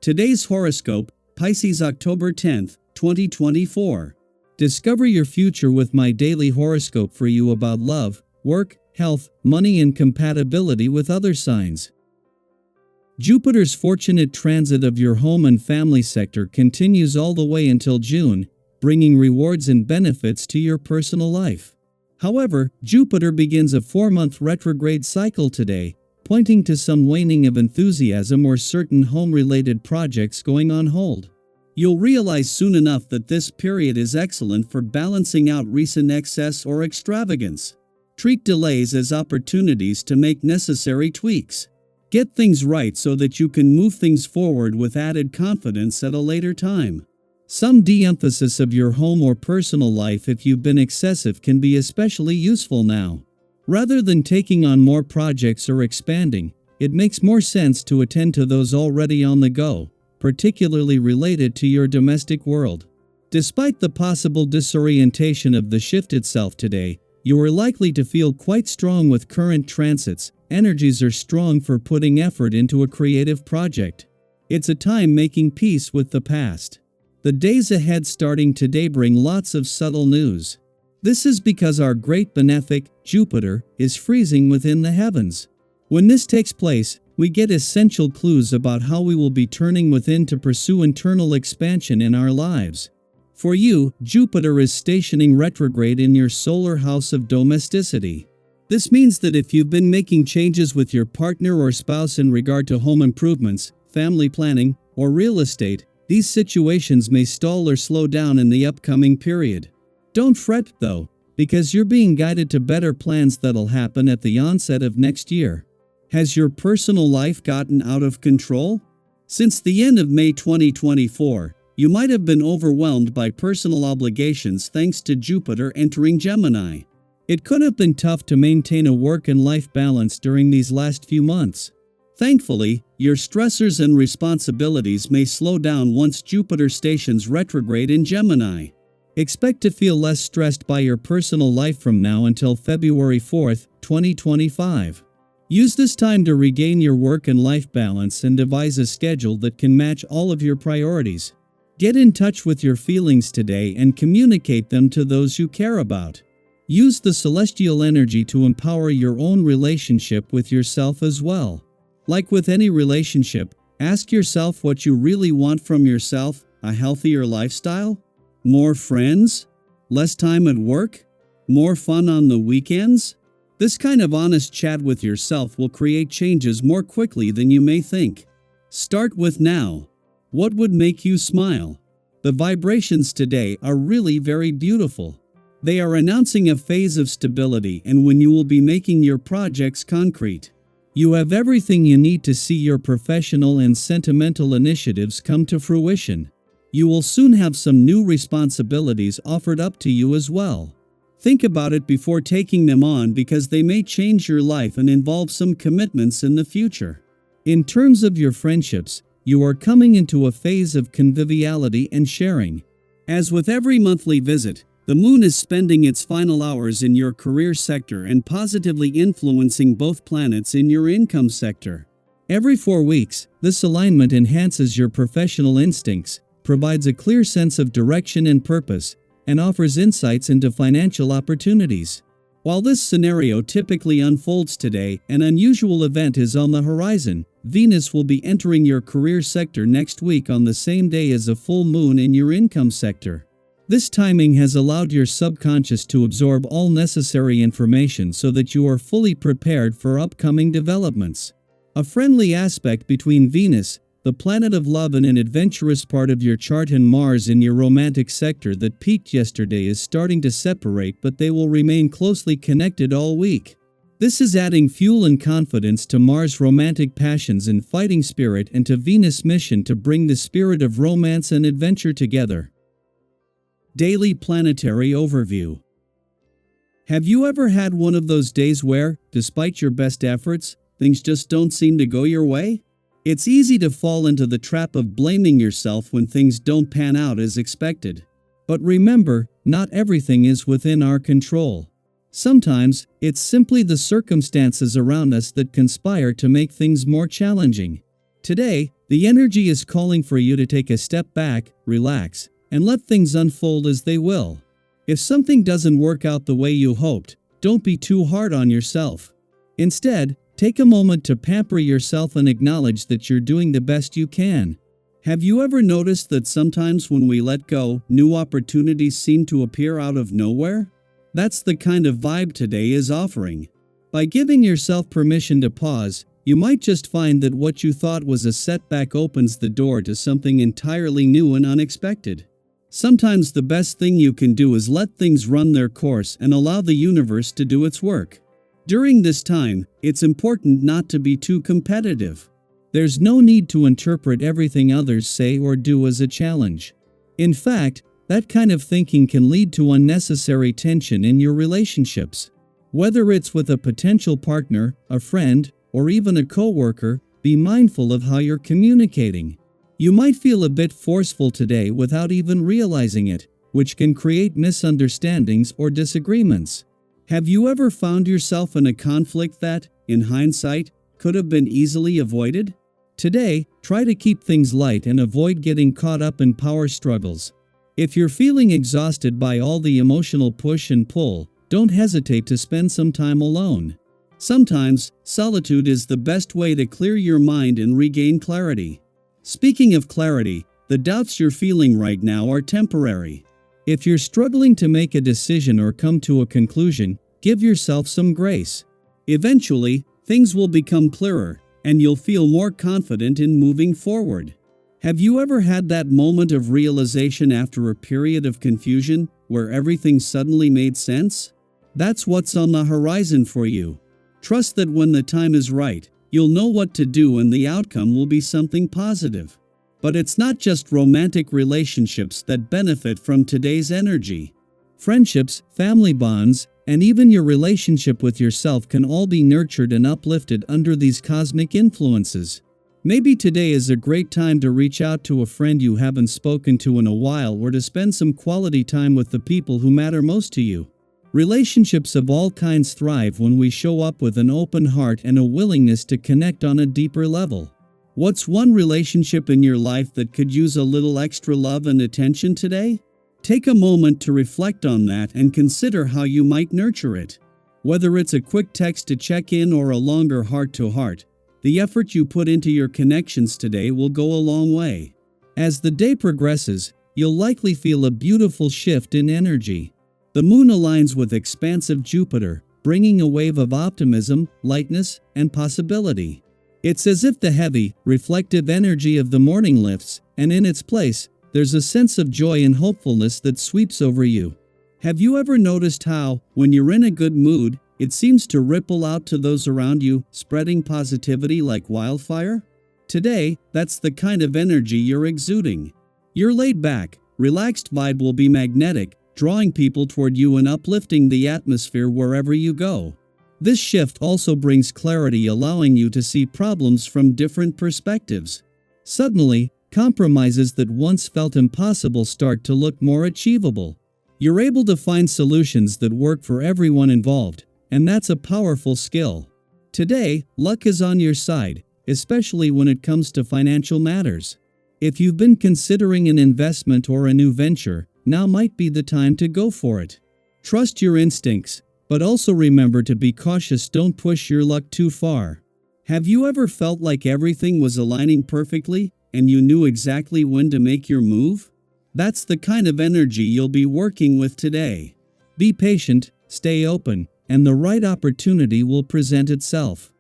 Today's horoscope, Pisces October 10th, 2024. Discover your future with my daily horoscope for you about love, work, health, money and compatibility with other signs. Jupiter's fortunate transit of your home and family sector continues all the way until June, bringing rewards and benefits to your personal life. However, Jupiter begins a 4-month retrograde cycle today, pointing to some waning of enthusiasm or certain home-related projects going on hold. You'll realize soon enough that this period is excellent for balancing out recent excess or extravagance. Treat delays as opportunities to make necessary tweaks. Get things right so that you can move things forward with added confidence at a later time. Some de-emphasis of your home or personal life if you've been excessive can be especially useful now. Rather than taking on more projects or expanding, it makes more sense to attend to those already on the go, particularly related to your domestic world. Despite the possible disorientation of the shift itself today, you are likely to feel quite strong with current transits. Energies are strong for putting effort into a creative project. It's a time making peace with the past. The days ahead starting today bring lots of subtle news. This is because our great benefic, Jupiter, is freezing within the heavens. When this takes place, we get essential clues about how we will be turning within to pursue internal expansion in our lives. For you, Jupiter is stationing retrograde in your solar house of domesticity. This means that if you've been making changes with your partner or spouse in regard to home improvements, family planning, or real estate, these situations may stall or slow down in the upcoming period. Don't fret, though, because you're being guided to better plans that'll happen at the onset of next year. Has your personal life gotten out of control? Since the end of May 2024, you might have been overwhelmed by personal obligations thanks to Jupiter entering Gemini. It could have been tough to maintain a work and life balance during these last few months. Thankfully, your stressors and responsibilities may slow down once Jupiter stations retrograde in Gemini. Expect to feel less stressed by your personal life from now until February 4th, 2025. Use this time to regain your work and life balance and devise a schedule that can match all of your priorities. Get in touch with your feelings today and communicate them to those you care about. Use the celestial energy to empower your own relationship with yourself as well. Like with any relationship, ask yourself what you really want from yourself: a healthier lifestyle? More friends? Less time at work? More fun on the weekends? This kind of honest chat with yourself will create changes more quickly than you may think. Start with now. What would make you smile? The vibrations today are really very beautiful. They are announcing a phase of stability and when you will be making your projects concrete. You have everything you need to see your professional and sentimental initiatives come to fruition. You will soon have some new responsibilities offered up to you as well. Think about it before taking them on because they may change your life and involve some commitments in the future. In terms of your friendships, you are coming into a phase of conviviality and sharing. As with every monthly visit, the moon is spending its final hours in your career sector and positively influencing both planets in your income sector. Every 4 weeks, this alignment enhances your professional instincts, provides a clear sense of direction and purpose, and offers insights into financial opportunities. While this scenario typically unfolds today, an unusual event is on the horizon. Venus will be entering your career sector next week on the same day as a full moon in your income sector. This timing has allowed your subconscious to absorb all necessary information so that you are fully prepared for upcoming developments. A friendly aspect between Venus, the planet of love, and an adventurous part of your chart, and Mars in your romantic sector that peaked yesterday is starting to separate, but they will remain closely connected all week. This is adding fuel and confidence to Mars' romantic passions and fighting spirit and to Venus' mission to bring the spirit of romance and adventure together. Daily Planetary Overview. Have you ever had one of those days where, despite your best efforts, things just don't seem to go your way? It's easy to fall into the trap of blaming yourself when things don't pan out as expected. But remember, not everything is within our control. Sometimes, it's simply the circumstances around us that conspire to make things more challenging. Today, The energy is calling for you to take a step back, relax, and let things unfold as they will. If something doesn't work out the way you hoped, don't be too hard on yourself. Instead, take a moment to pamper yourself and acknowledge that you're doing the best you can. Have you ever noticed that sometimes when we let go, new opportunities seem to appear out of nowhere? That's the kind of vibe today is offering. By giving yourself permission to pause, you might just find that what you thought was a setback opens the door to something entirely new and unexpected. Sometimes the best thing you can do is let things run their course and allow the universe to do its work. During this time, it's important not to be too competitive. There's no need to interpret everything others say or do as a challenge. In fact, that kind of thinking can lead to unnecessary tension in your relationships. Whether it's with a potential partner, a friend, or even a coworker, be mindful of how you're communicating. You might feel a bit forceful today without even realizing it, which can create misunderstandings or disagreements. Have you ever found yourself in a conflict that, in hindsight, could have been easily avoided? Today, try to keep things light and avoid getting caught up in power struggles. If you're feeling exhausted by all the emotional push and pull, don't hesitate to spend some time alone. Sometimes, solitude is the best way to clear your mind and regain clarity. Speaking of clarity, the doubts you're feeling right now are temporary. If you're struggling to make a decision or come to a conclusion, give yourself some grace. Eventually, things will become clearer, and you'll feel more confident in moving forward. Have you ever had that moment of realization after a period of confusion, where everything suddenly made sense? That's what's on the horizon for you. Trust that when the time is right, you'll know what to do and the outcome will be something positive. But it's not just romantic relationships that benefit from today's energy. Friendships, family bonds, and even your relationship with yourself can all be nurtured and uplifted under these cosmic influences. Maybe today is a great time to reach out to a friend you haven't spoken to in a while or to spend some quality time with the people who matter most to you. Relationships of all kinds thrive when we show up with an open heart and a willingness to connect on a deeper level. What's one relationship in your life that could use a little extra love and attention today? Take a moment to reflect on that and consider how you might nurture it. Whether it's a quick text to check in or a longer heart-to-heart, the effort you put into your connections today will go a long way. As the day progresses, you'll likely feel a beautiful shift in energy. The moon aligns with expansive Jupiter, bringing a wave of optimism, lightness, and possibility. It's as if the heavy, reflective energy of the morning lifts, and in its place, there's a sense of joy and hopefulness that sweeps over you. Have you ever noticed how, when you're in a good mood, it seems to ripple out to those around you, spreading positivity like wildfire? Today, that's the kind of energy you're exuding. Your laid-back, relaxed vibe will be magnetic, drawing people toward you and uplifting the atmosphere wherever you go. This shift also brings clarity, allowing you to see problems from different perspectives. Suddenly, compromises that once felt impossible start to look more achievable. You're able to find solutions that work for everyone involved, and that's a powerful skill. Today, luck is on your side, especially when it comes to financial matters. If you've been considering an investment or a new venture, now might be the time to go for it. Trust your instincts, but also remember to be cautious. Don't push your luck too far. Have you ever felt like everything was aligning perfectly, and you knew exactly when to make your move? That's the kind of energy you'll be working with today. Be patient, stay open, and the right opportunity will present itself.